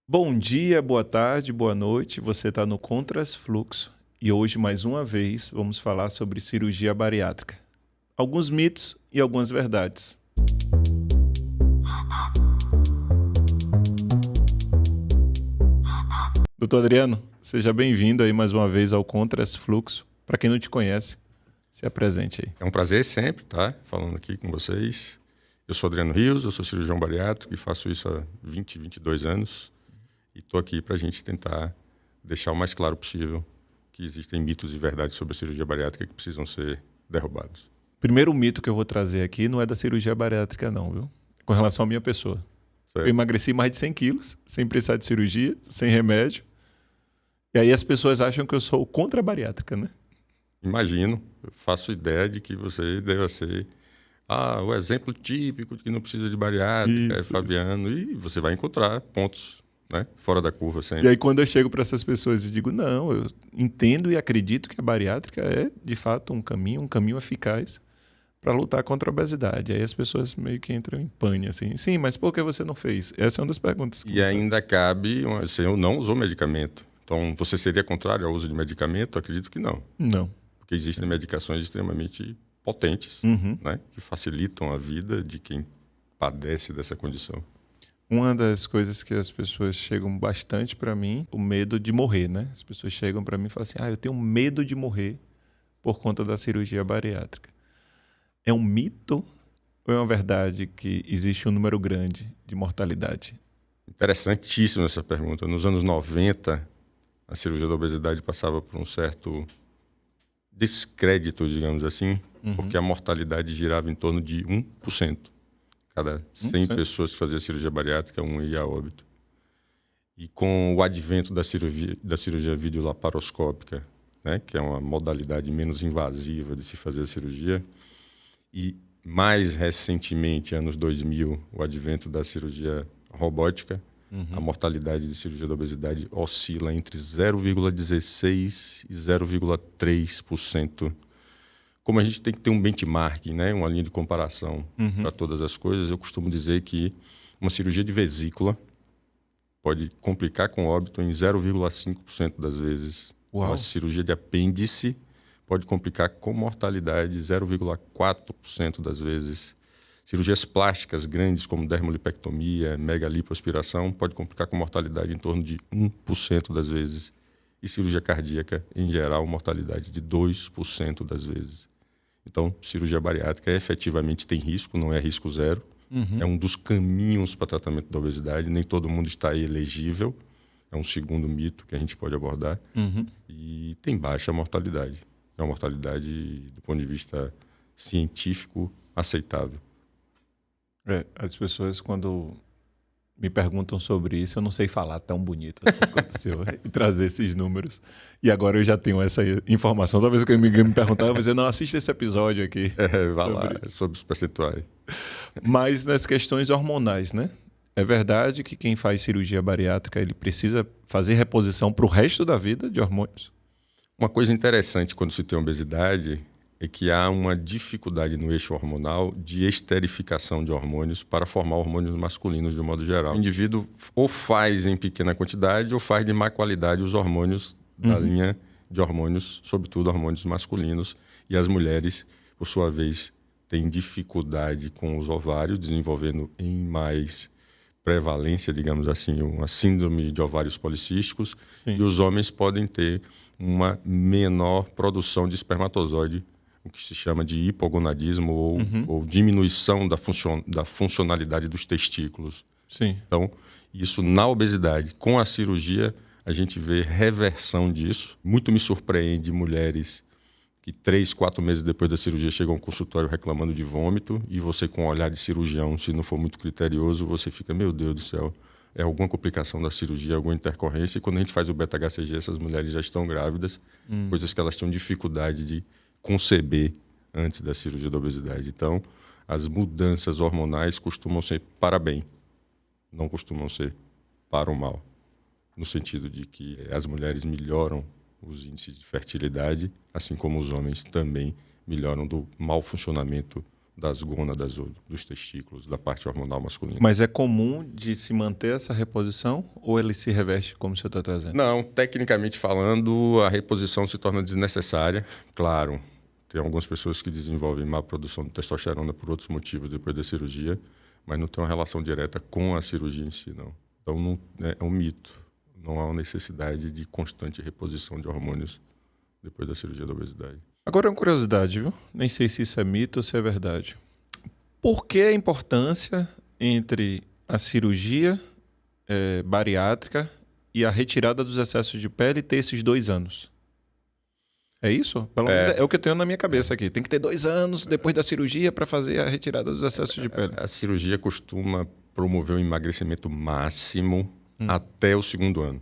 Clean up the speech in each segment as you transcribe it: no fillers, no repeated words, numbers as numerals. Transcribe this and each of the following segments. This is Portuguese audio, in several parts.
Bom dia, boa tarde, boa noite. Você está no Contras Fluxo e hoje, mais uma vez, vamos falar sobre cirurgia bariátrica. Alguns mitos e algumas verdades. Doutor Adriano, seja bem-vindo aí mais uma vez ao Contras Fluxo. Para quem não te conhece, se apresente aí. É um prazer sempre estar falando aqui com vocês. Eu sou Adriano Rios, eu sou cirurgião bariátrico e faço isso há 22 anos. E estou aqui para a gente tentar deixar o mais claro possível que existem mitos e verdades sobre a cirurgia bariátrica que precisam ser derrubados. Primeiro mito que eu vou trazer aqui não é da cirurgia bariátrica não, viu? Com relação à minha pessoa. Certo? Eu emagreci mais de 100 quilos, sem precisar de cirurgia, sem remédio. E aí as pessoas acham que eu sou contra a bariátrica, né? Imagino, eu faço ideia de que você deve ser o exemplo típico de que não precisa de bariátrica, Isso. Fabiano, e você vai encontrar pontos, né, fora da curva sempre. E aí quando eu chego para essas pessoas e digo, não, eu entendo e acredito que a bariátrica é, de fato, um caminho eficaz para lutar contra a obesidade. Aí as pessoas meio que entram em pane, assim. Sim, mas por que você não fez? Essa é uma das perguntas. E ainda cabe, você não usou medicamento. Então, você seria contrário ao uso de medicamento? Acredito que não. Não. Porque existem medicações extremamente potentes, né, que facilitam a vida de quem padece dessa condição. Uma das coisas que as pessoas chegam bastante para mim, o medo de morrer, né? As pessoas chegam para mim e falam assim, eu tenho medo de morrer por conta da cirurgia bariátrica. É um mito ou é uma verdade que existe um número grande de mortalidade? Interessantíssima essa pergunta. Nos anos 90, a cirurgia da obesidade passava por um certo descrédito, digamos assim, porque a mortalidade girava em torno de 1%. Cada 100 pessoas que faziam cirurgia bariátrica, um ia a óbito. E com o advento da cirurgia videolaparoscópica, né, que é uma modalidade menos invasiva de se fazer a cirurgia, e mais recentemente, anos 2000, o advento da cirurgia robótica, a mortalidade de cirurgia da obesidade oscila entre 0,16% e 0,3%. Como a gente tem que ter um benchmark, né, uma linha de comparação para todas as coisas, eu costumo dizer que uma cirurgia de vesícula pode complicar com óbito em 0,5% das vezes. Uau. Uma cirurgia de apêndice pode complicar com mortalidade 0,4% das vezes. Cirurgias plásticas grandes, como dermolipectomia, megalipoaspiração, pode complicar com mortalidade em torno de 1% das vezes. E cirurgia cardíaca, em geral, mortalidade de 2% das vezes. Então, cirurgia bariátrica efetivamente tem risco, não é risco zero. É um dos caminhos para tratamento da obesidade. Nem todo mundo está elegível. É um segundo mito que a gente pode abordar. E tem baixa mortalidade. É uma mortalidade, do ponto de vista científico, aceitável. As pessoas, quando me perguntam sobre isso, eu não sei falar tão bonito assim quanto o senhor e trazer esses números. E agora eu já tenho essa informação. Talvez que ninguém me perguntar, eu vou dizer, não, assista esse episódio aqui. Vai lá, sobre os percentuais. Mas nas questões hormonais, né? É verdade que quem faz cirurgia bariátrica, ele precisa fazer reposição para o resto da vida de hormônios? Uma coisa interessante quando se tem obesidade é que há uma dificuldade no eixo hormonal de esterificação de hormônios para formar hormônios masculinos de um modo geral. O indivíduo ou faz em pequena quantidade ou faz de má qualidade os hormônios da linha de hormônios, sobretudo hormônios masculinos. E as mulheres, por sua vez, têm dificuldade com os ovários, desenvolvendo em mais prevalência, digamos assim, uma síndrome de ovários policísticos. Sim. E os homens podem ter uma menor produção de espermatozoide, o que se chama de hipogonadismo ou diminuição da funcionalidade dos testículos. Sim. Então, isso na obesidade. Com a cirurgia, a gente vê reversão disso. Muito me surpreende mulheres que 3, 4 meses depois da cirurgia chegam ao consultório reclamando de vômito e você, com o olhar de cirurgião, se não for muito criterioso, você fica, meu Deus do céu, é alguma complicação da cirurgia, alguma intercorrência. E quando a gente faz o beta-HCG, essas mulheres já estão grávidas, coisas que elas tinham dificuldade de conceber antes da cirurgia da obesidade. Então, as mudanças hormonais costumam ser para bem, não costumam ser para o mal, no sentido de que as mulheres melhoram os índices de fertilidade, assim como os homens também melhoram do mau funcionamento das gônadas ou dos testículos, da parte hormonal masculina. Mas é comum de se manter essa reposição ou ele se reverte como você está trazendo? Não, tecnicamente falando, a reposição se torna desnecessária. Claro, tem algumas pessoas que desenvolvem má produção de testosterona por outros motivos depois da cirurgia, mas não tem uma relação direta com a cirurgia em si, não. Então, não, é um mito. Não há uma necessidade de constante reposição de hormônios depois da cirurgia da obesidade. Agora uma curiosidade, viu? Nem sei se isso é mito ou se é verdade. Por que a importância entre a cirurgia bariátrica e a retirada dos excessos de pele ter esses 2 anos? É isso? Pelo menos é o que eu tenho na minha cabeça aqui. Tem que ter 2 anos depois da cirurgia para fazer a retirada dos excessos de pele. A cirurgia costuma promover um emagrecimento máximo até o 2º ano.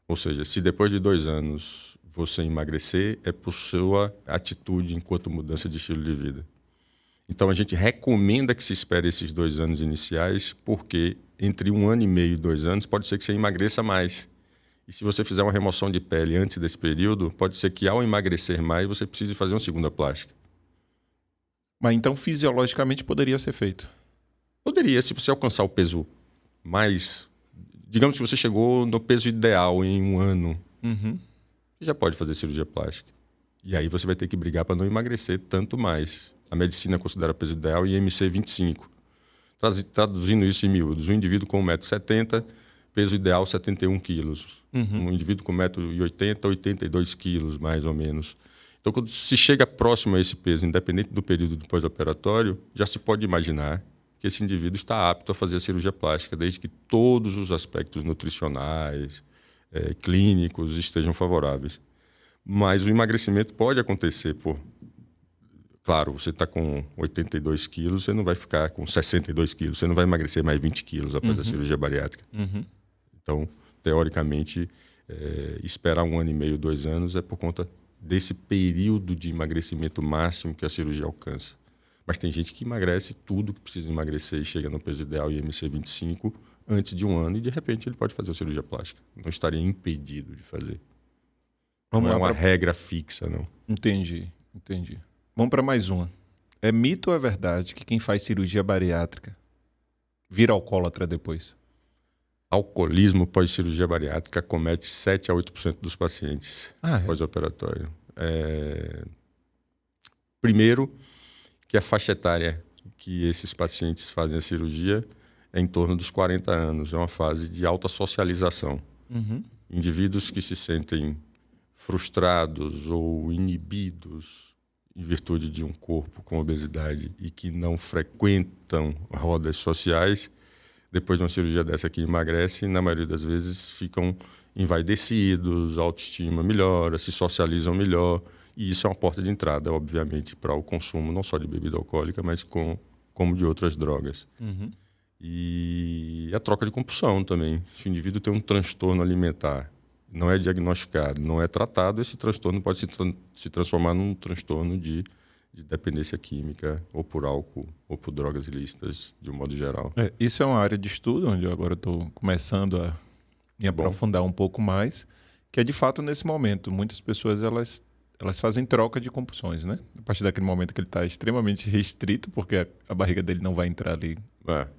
Ou seja, se depois de 2 anos você emagrecer, é por sua atitude enquanto mudança de estilo de vida. Então, a gente recomenda que se espere esses 2 anos iniciais, porque entre 1 ano e meio e 2 anos, pode ser que você emagreça mais. E se você fizer uma remoção de pele antes desse período, pode ser que ao emagrecer mais, você precise fazer uma segunda plástica. Mas então, fisiologicamente, poderia ser feito? Poderia, se você alcançar o peso mais... Digamos que você chegou no peso ideal em 1 ano. Você já pode fazer cirurgia plástica. E aí você vai ter que brigar para não emagrecer tanto mais. A medicina considera peso ideal IMC 25. Traduzindo isso em miúdos, um indivíduo com 1,70 m, peso ideal 71 quilos. Um indivíduo com 1,80 m, 82 quilos, mais ou menos. Então, quando se chega próximo a esse peso, independente do período do pós-operatório, já se pode imaginar que esse indivíduo está apto a fazer a cirurgia plástica, desde que todos os aspectos nutricionais, clínicos estejam favoráveis. Mas o emagrecimento pode acontecer Claro, você está com 82 quilos, você não vai ficar com 62 quilos, você não vai emagrecer mais 20 quilos após a cirurgia bariátrica. Então, teoricamente, esperar 1 ano e meio, 2 anos é por conta desse período de emagrecimento máximo que a cirurgia alcança. Mas tem gente que emagrece tudo que precisa emagrecer e chega no peso ideal IMC 25 antes de 1 ano e, de repente, ele pode fazer a cirurgia plástica. Não estaria impedido de fazer. Não é uma regra fixa, não. Entendi. Vamos para mais uma. É mito ou é verdade que quem faz cirurgia bariátrica vira alcoólatra depois? Alcoolismo pós-cirurgia bariátrica comete 7 a 8% dos pacientes pós-operatório. Primeiro, que a faixa etária que esses pacientes fazem a cirurgia é em torno dos 40 anos. É uma fase de alta socialização. Indivíduos que se sentem frustrados ou inibidos em virtude de um corpo com obesidade e que não frequentam rodas sociais, depois de uma cirurgia dessa que emagrece, na maioria das vezes ficam envaidecidos, a autoestima melhora, se socializam melhor, e isso é uma porta de entrada, obviamente, para o consumo não só de bebida alcoólica, mas como de outras drogas. E a troca de compulsão também. Se o indivíduo tem um transtorno alimentar, não é diagnosticado, não é tratado, esse transtorno pode se transformar num transtorno de dependência química, ou por álcool, ou por drogas ilícitas, de um modo geral. Isso é uma área de estudo onde eu agora estou começando a me aprofundar um pouco mais, que é de fato nesse momento. Muitas pessoas elas fazem troca de compulsões, né? A partir daquele momento que ele está extremamente restrito, porque a barriga dele não vai entrar ali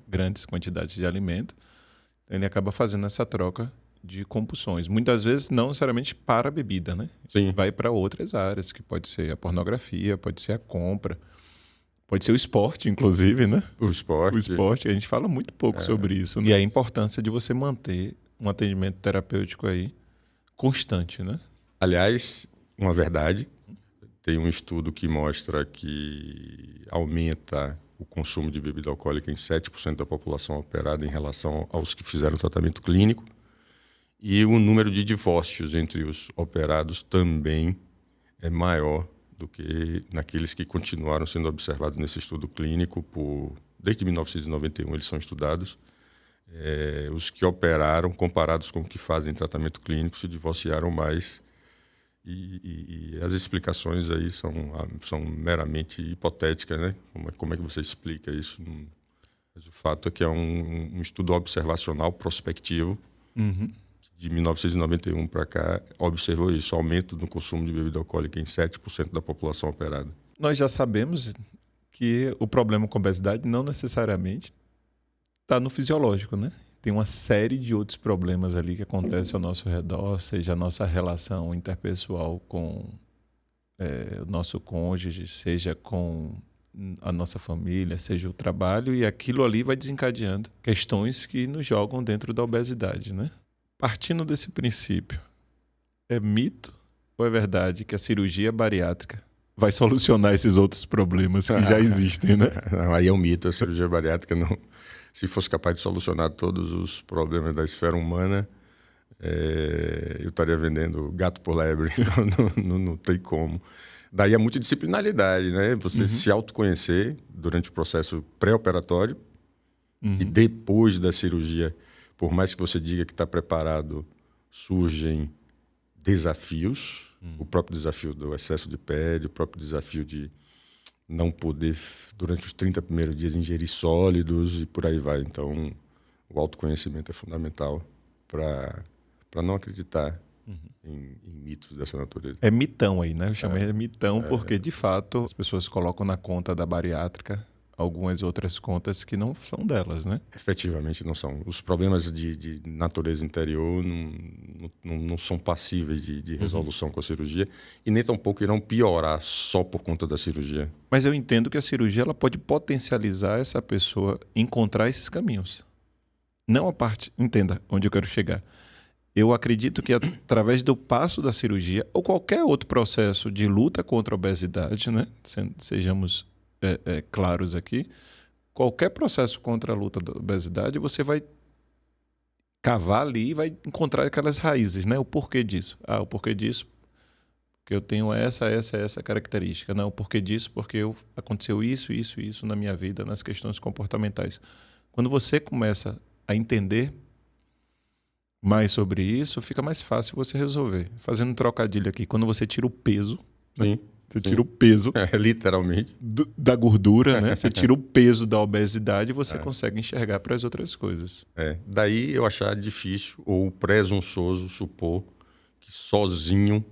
grandes quantidades de alimento, ele acaba fazendo essa troca de compulsões. Muitas vezes não necessariamente para a bebida, né? Sim. Vai para outras áreas, que pode ser a pornografia, pode ser a compra, pode ser o esporte, inclusive, né? O esporte, a gente fala muito pouco sobre isso, né? E a importância de você manter um atendimento terapêutico aí constante, né? Aliás, uma verdade, tem um estudo que mostra que aumenta o consumo de bebida alcoólica em 7% da população operada em relação aos que fizeram tratamento clínico. E o número de divórcios entre os operados também é maior do que naqueles que continuaram sendo observados nesse estudo clínico. Desde 1991 eles são estudados. Os que operaram, comparados com os que fazem tratamento clínico, se divorciaram mais. E as explicações aí são meramente hipotéticas, né? Como é que você explica isso? Mas o fato é que é um estudo observacional prospectivo. De 1991 para cá, observou isso, aumento no consumo de bebida alcoólica em 7% da população operada. Nós já sabemos que o problema com a obesidade não necessariamente está no fisiológico, né? Tem uma série de outros problemas ali que acontecem ao nosso redor, seja a nossa relação interpessoal com o nosso cônjuge, seja com a nossa família, seja o trabalho, e aquilo ali vai desencadeando questões que nos jogam dentro da obesidade, né? Partindo desse princípio, é mito ou é verdade que a cirurgia bariátrica vai solucionar esses outros problemas que já existem, né? Não, aí é um mito. A cirurgia bariátrica, não, se fosse capaz de solucionar todos os problemas da esfera humana, eu estaria vendendo gato por lebre. Não tem como. Daí a multidisciplinaridade, né? Você se autoconhecer durante o processo pré-operatório e depois da cirurgia, por mais que você diga que está preparado, surgem desafios. O próprio desafio do excesso de pele, o próprio desafio de não poder, durante os 30 primeiros dias, ingerir sólidos e por aí vai. Então, o autoconhecimento é fundamental para não acreditar em mitos dessa natureza. É mitão aí, né? Eu chamei de mitão porque, de fato, as pessoas colocam na conta da bariátrica algumas outras contas que não são delas, né? Efetivamente não são. Os problemas de natureza interior não são passíveis de resolução com a cirurgia e nem tampouco irão piorar só por conta da cirurgia. Mas eu entendo que a cirurgia ela pode potencializar essa pessoa encontrar esses caminhos. Não a parte... Entenda onde eu quero chegar. Eu acredito que através do passo da cirurgia ou qualquer outro processo de luta contra a obesidade, né? Sejamos claros aqui, qualquer processo contra a luta da obesidade, você vai cavar ali e vai encontrar aquelas raízes, né? O porquê disso. O porquê disso, porque eu tenho essa característica. Não, o porquê disso, porque aconteceu isso na minha vida, nas questões comportamentais. Quando você começa a entender mais sobre isso, fica mais fácil você resolver. Fazendo um trocadilho aqui, quando você tira o peso... Sim. Você tira o peso literalmente da gordura, né? Você tira o peso da obesidade e você consegue enxergar para as outras coisas. Daí eu achar difícil ou presunçoso supor que sozinho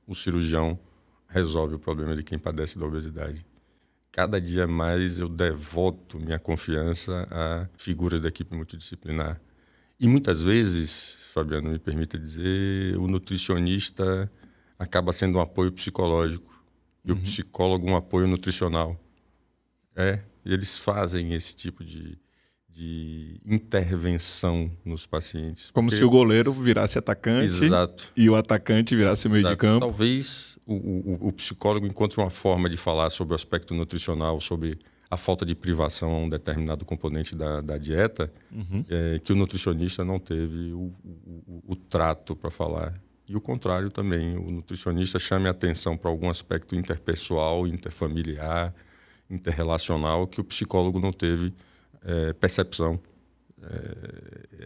o cirurgião resolve o problema de quem padece da obesidade. Cada dia mais eu devoto minha confiança a figuras da equipe multidisciplinar. E muitas vezes, Fabiano, me permita dizer, o nutricionista acaba sendo um apoio psicológico. E o psicólogo um apoio nutricional. E eles fazem esse tipo de intervenção nos pacientes. Como se o goleiro virasse atacante. Exato. E o atacante virasse meio de campo. Talvez o psicólogo encontre uma forma de falar sobre o aspecto nutricional, sobre a falta de privação a um determinado componente da dieta, que o nutricionista não teve o trato para falar. E o contrário também, o nutricionista chame a atenção para algum aspecto interpessoal, interfamiliar, interrelacional, que o psicólogo não teve percepção.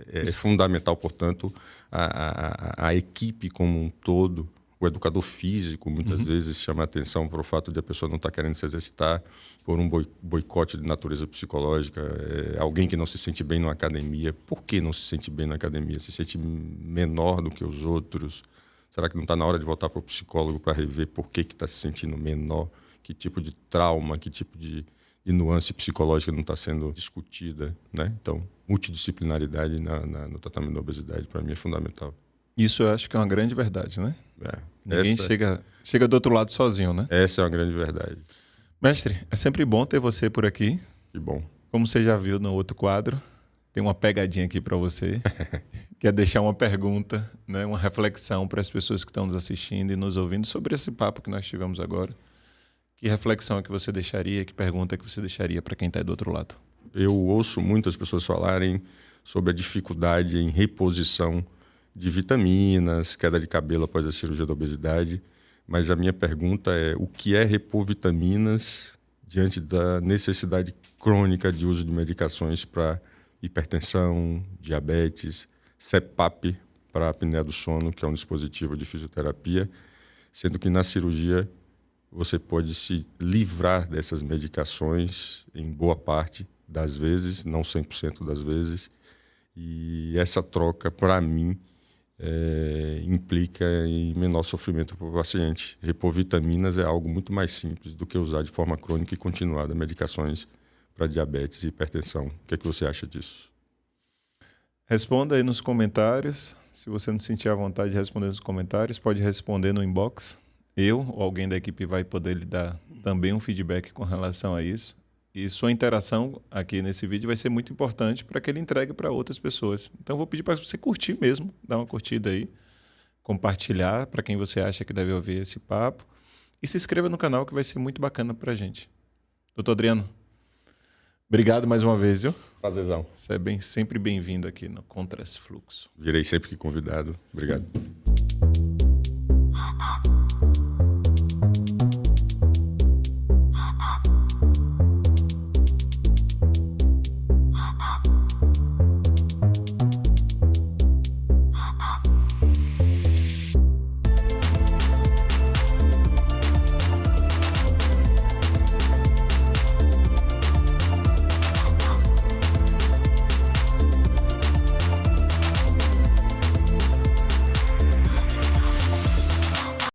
É fundamental, portanto, a equipe como um todo. O educador físico muitas vezes chama a atenção para o fato de a pessoa não estar querendo se exercitar por um boicote de natureza psicológica. Alguém que não se sente bem na academia. Por que não se sente bem na academia? Se sente menor do que os outros? Será que não está na hora de voltar para o psicólogo para rever por que está se sentindo menor? Que tipo de trauma, que tipo de nuance psicológica não está sendo discutida, né? Então, multidisciplinaridade no tratamento da obesidade, para mim, é fundamental. Isso eu acho que é uma grande verdade, né? Ninguém chega do outro lado sozinho, né? Essa é uma grande verdade. Mestre, é sempre bom ter você por aqui. Que bom. Como você já viu no outro quadro, tem uma pegadinha aqui para você. Quer deixar uma pergunta, né? Uma reflexão para as pessoas que estão nos assistindo e nos ouvindo sobre esse papo que nós tivemos agora. Que reflexão é que você deixaria, que pergunta é que você deixaria para quem está do outro lado? Eu ouço muitas pessoas falarem sobre a dificuldade em reposição de vitaminas, queda de cabelo após a cirurgia da obesidade, mas a minha pergunta é: o que é repor vitaminas diante da necessidade crônica de uso de medicações para hipertensão, diabetes, CPAP para a apneia do sono, que é um dispositivo de fisioterapia, sendo que na cirurgia você pode se livrar dessas medicações em boa parte das vezes, não 100% das vezes, e essa troca, para mim, implica em menor sofrimento para o paciente. Repor vitaminas é algo muito mais simples do que usar de forma crônica e continuada medicações para diabetes e hipertensão. O que é que você acha disso? Responda aí nos comentários. Se você não sentir a vontade de responder nos comentários, pode responder no inbox. Eu ou alguém da equipe vai poder lhe dar também um feedback com relação a isso. E sua interação aqui nesse vídeo vai ser muito importante para que ele entregue para outras pessoas. Então eu vou pedir para você curtir mesmo, dar uma curtida aí, compartilhar para quem você acha que deve ouvir esse papo e se inscreva no canal que vai ser muito bacana para a gente. Doutor Adriano, obrigado mais uma vez, viu? Prazerzão. Você é sempre bem-vindo aqui no Contras Fluxo. Virei sempre que convidado. Obrigado.